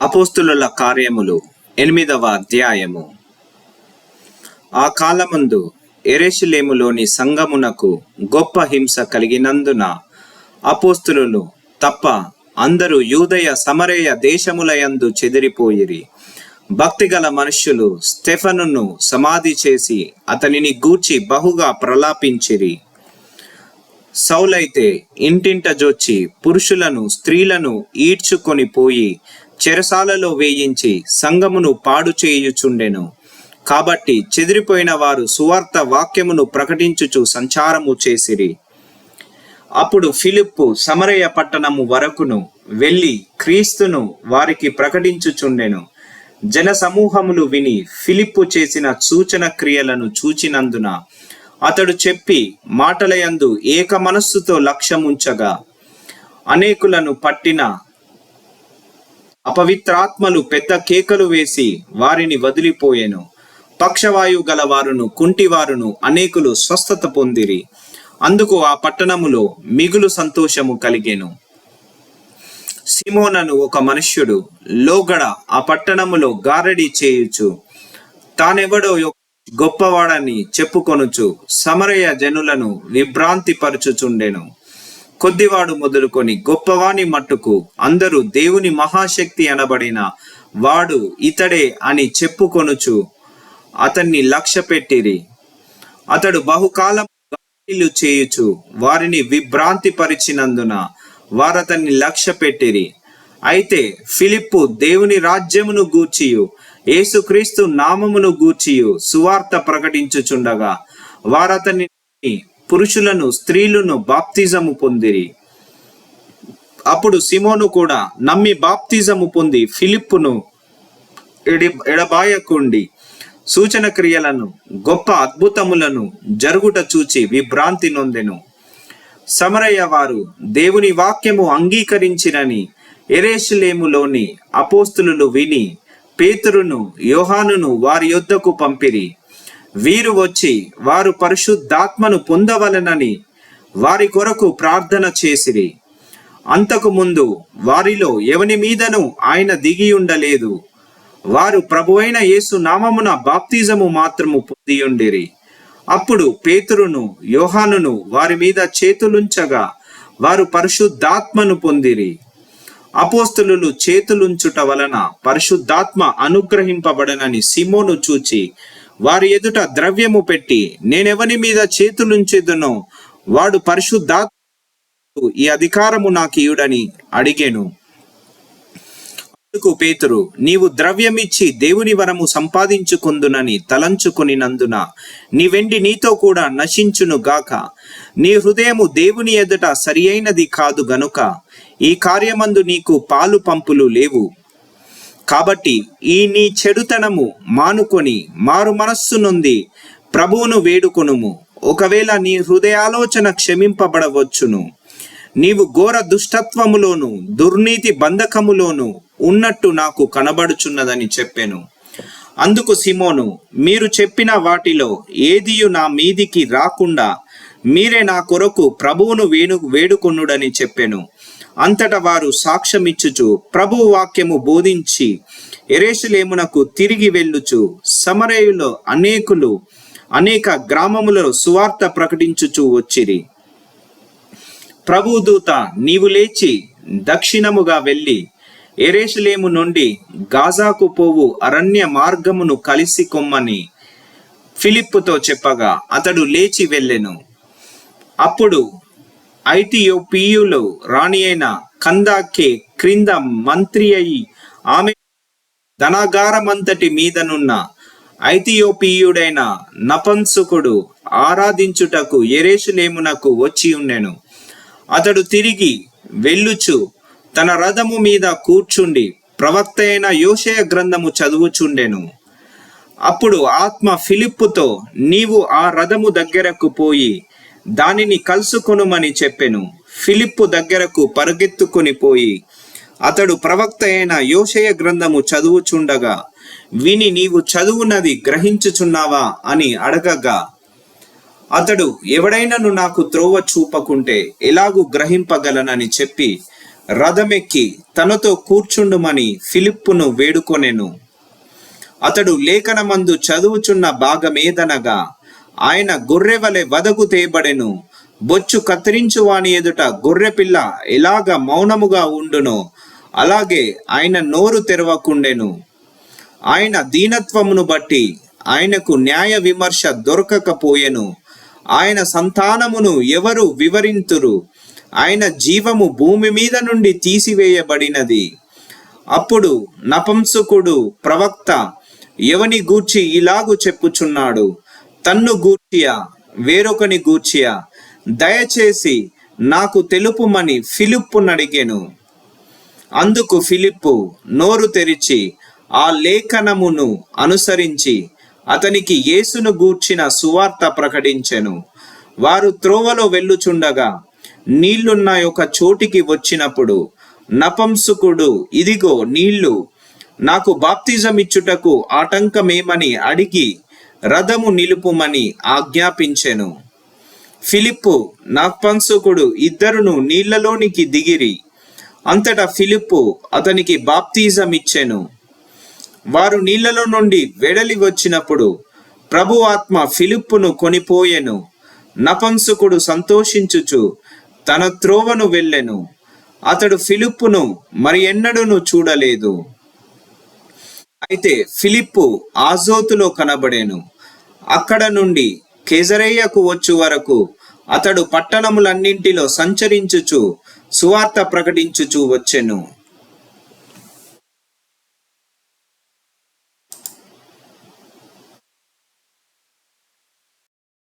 అపోస్తులుల కార్యములు 8వ అధ్యాయము. ఆ కాలమందు యెరూషలేములోని సంఘమునకు గొప్ప హింస కలిగినందున అపోస్తులు తప్ప అందరూ యూదయ సమరయ దేశములయందు చెదిరిపోయిరి. భక్తిగల మనుష్యులు స్టెఫనును సమాధి చేసి అతనిని గూర్చి బహుగా ప్రలాపించిరి. సౌలైతే ఇంటింట జొచ్చి పురుషులను స్త్రీలను ఈడ్చుకొని పోయి చెరసాలలో వేయించి సంఘమును పాడు చేయుచుండెను. కాబట్టి చెదిరిపోయిన వారు సువార్త వాక్యమును ప్రకటించుచు సంచారము చేసిరి. అప్పుడు ఫిలిప్పు సమరయ పట్టణము వరకును వెళ్ళి క్రీస్తును వారికి ప్రకటించుచుండెను. జన సమూహములు విని ఫిలిప్పు చేసిన సూచన క్రియలను చూచినందున అతడు చెప్పి మాటలయందు ఏక మనస్సుతో లక్ష్యముంచగా అనేకులను పట్టిన అపవిత్రాత్మలు పెద్ద కేకలు వేసి వారిని వదిలిపోయెను. పక్షవాయు గల వారును కుంటివారును అనేకులు స్వస్థత పొందిరి. అందుకు ఆ పట్టణములో మిగులు సంతోషము కలిగెను. సిమోనను ఒక మనుష్యుడు లోగడ ఆ పట్టణములో గారడి చేయుచు తానెవడో గొప్పవాడని చెప్పుకొనుచు సమరయ జనులను విభ్రాంతి పరచుచుండెను. కొద్దివాడు మొదలుకొని గొప్పవాని మట్టుకు అందరూ దేవుని మహాశక్తి అనబడిన వాడు ఇతడే అని చెప్పుకొనుచు అతన్ని లక్ష్య పెట్టిరి. అతడు బహుకాలం చేయుచు వారిని విభ్రాంతి పరిచినందున వారతన్ని లక్ష్య పెట్టిరి. అయితే ఫిలిప్పు దేవుని రాజ్యమును గూర్చియు యేసుక్రీస్తు నామమును గూర్చియు సువార్త ప్రకటించుచుండగా వారతని పురుషులను స్త్రీలను బాప్తిజము పొందిరి. అప్పుడు సిమోను కూడా నమ్మి బాప్తిజము పొంది ఫిలిప్పును ఎడబాయకుండి సూచన క్రియలను గొప్ప అద్భుతములను జరుగుట చూచి విభ్రాంతి నొందెను. సమరయ వారు దేవుని వాక్యము అంగీకరించిరని యెరూషలేములోని అపోస్తులు విని పేతురును యోహానును వారి యొద్దకు పంపిరి. వీరు వచ్చి వారు పరిశుద్ధాత్మను పొందవలెనని వారి కొరకు ప్రార్థన చేసిరి. అంతకు ముందు వారిలో ఎవని మీదను ఆయన దిగి ఉండలేదు. వారు ప్రభువైన యేసు నామమున బాప్తిజము మాత్రము పొందియుండిరి. అప్పుడు పేతురును యోహానును వారి మీద చేతులుంచగా వారు పరిశుద్ధాత్మను పొందిరి. అపోస్తులు చేతులుంచుట వలన పరిశుద్ధాత్మ అనుగ్రహింపబడనని సిమోను చూచి వారి ఎదుట ద్రవ్యము పెట్టి నేనెవని మీద చేతులుంచెదనో వాడు పరిశుద్ధాత్మ ఈ అధికారము నాకు ఇయుడని అడిగెను. అందుకు పేతురు నీవు ద్రవ్యమిచ్చి దేవుని వరము సంపాదించుకొందునని తలంచుకొనినందున నీ వెండి నీతో కూడా నశించును గాక. నీ హృదయము దేవుని ఎదుట సరి అయినది కాదు గనుక ఈ కార్యమందు నీకు పాలు పంపులు లేవు. కాబట్టి ఈ నీ చెడుతనము మానుకొని మారు మనస్సు నొంది ప్రభువును వేడుకొనుము. ఒకవేళ నీ హృదయాలోచన క్షమింపబడవచ్చును. నీవు ఘోర దుష్టత్వములోను దుర్నీతి బంధకములోను ఉన్నట్టు నాకు కనబడుచున్నదని చెప్పెను. అందుకు సిమోను మీరు చెప్పిన వాటిలో ఏదియు నా మీదికి రాకుండా మీరే నా కొరకు ప్రభువును వేడుకొనుడని చెప్పెను. అంతటా వారు సాక్ష్యమిచ్చుచు ప్రభువు వాక్యము బోధించి యెరూషలేమునకు తిరిగి వెళ్ళుచు సమరయులో అనేక గ్రామములలో సువార్త ప్రకటించుచు వచ్చిరి. ప్రభువు దూత నీవు లేచి దక్షిణముగా వెళ్ళి యెరూషలేము నుండి గాజాకు పోవు అరణ్య మార్గమును కలిసి కొమ్మని ఫిలిప్పుతో చెప్పగా అతడు లేచి వెళ్ళెను. అప్పుడు ఐథియోపియులో రాణి అయిన కందాకే క్రింద మంత్రి అయి ఆమె ధనాగారమంతటి మీదనున్న ఐథియోపియుడైన నపంసకుడు ఆరాధించుటకు యెరూషలేమునకు వచ్చి ఉండెను. అతడు తిరిగి వెళ్ళుచు తన రథము మీద కూర్చుండి ప్రవక్త అయిన యోషయ గ్రంథము చదువుచుండెను. అప్పుడు ఆత్మ ఫిలిప్పుతో నీవు ఆ రథము దగ్గరకు పోయి దానిని కలుసుకొనుమని చెప్పెను. ఫిలిప్పు దగ్గరకు పరుగెత్తుకొని పోయి అతడు ప్రవక్త అయిన యోషయ గ్రంథము చదువుచుండగా విని నీవు చదువునది గ్రహించుచున్నావా అని అడగగా అతడు ఎవడైనను నాకు త్రోవ చూపకుంటే ఎలాగూ గ్రహింపగలనని చెప్పి రథమెక్కి తనతో కూర్చుండుమని ఫిలిప్పును వేడుకొనెను. అతడు లేఖనమందు చదువుచున్న భాగమేదనగా, ఆయన గొర్రెవలె వదకు తేబడెను, బొచ్చు కత్తిరించు వాని ఎదుట గొర్రెపిల్ల ఎలాగ మౌనముగా ఉండునో అలాగే ఆయన నోరు తెరవకుండెను. ఆయన దీనత్వమును బట్టి ఆయనకు న్యాయ విమర్శ దొరకకపోయెను. ఆయన సంతానమును ఎవరు వివరింతురు? ఆయన జీవము భూమి మీద నుండి తీసివేయబడినది. అప్పుడు నపుంసకుడు ప్రవక్త ఎవని గూర్చి ఇలాగు చెప్పుచున్నాడు? తన్ను గూర్చియా, వేరొకని గూర్చియా? దయచేసి నాకు తెలుపుమని ఫిలిప్పునడిగెను. అందుకు ఫిలిప్పు నోరు తెరిచి ఆ లేఖనమును అనుసరించి అతనికి యేసును గూర్చిన సువార్త ప్రకటించెను. వారు త్రోవలో వెళ్ళుచుండగా నీళ్లున్న ఒక చోటికి వచ్చినప్పుడు నపుంసకుడు, ఇదిగో నీళ్లు, నాకు బాప్తిజం ఇచ్చుటకు ఆటంకమేమని అడిగి రథము నిలుపుమని ఆజ్ఞాపించెను. ఫిలిప్పు నపుంసకుడు ఇద్దరును నీళ్లలోనికి దిగిరి. అంతటా ఫిలిప్పు అతనికి బాప్తిజం ఇచ్చెను. వారు నీళ్లలో నుండి వెడలి వచ్చినప్పుడు ప్రభు ఆత్మ ఫిలిప్పును కొనిపోయెను. నపుంసకుడు సంతోషించుచు తన త్రోవను వెళ్ళెను. అతడు ఫిలిప్పును మరి ఎన్నడూను చూడలేదు. అయితే ఫిలిప్పు ఆజోతులో కనబడెను. అక్కడ నుండి కెసరయ్యకు వచ్చు వరకు అతడు పట్టణములన్నింటిలో సంచరించుచు సువార్త ప్రకటించుచు వచ్చెను.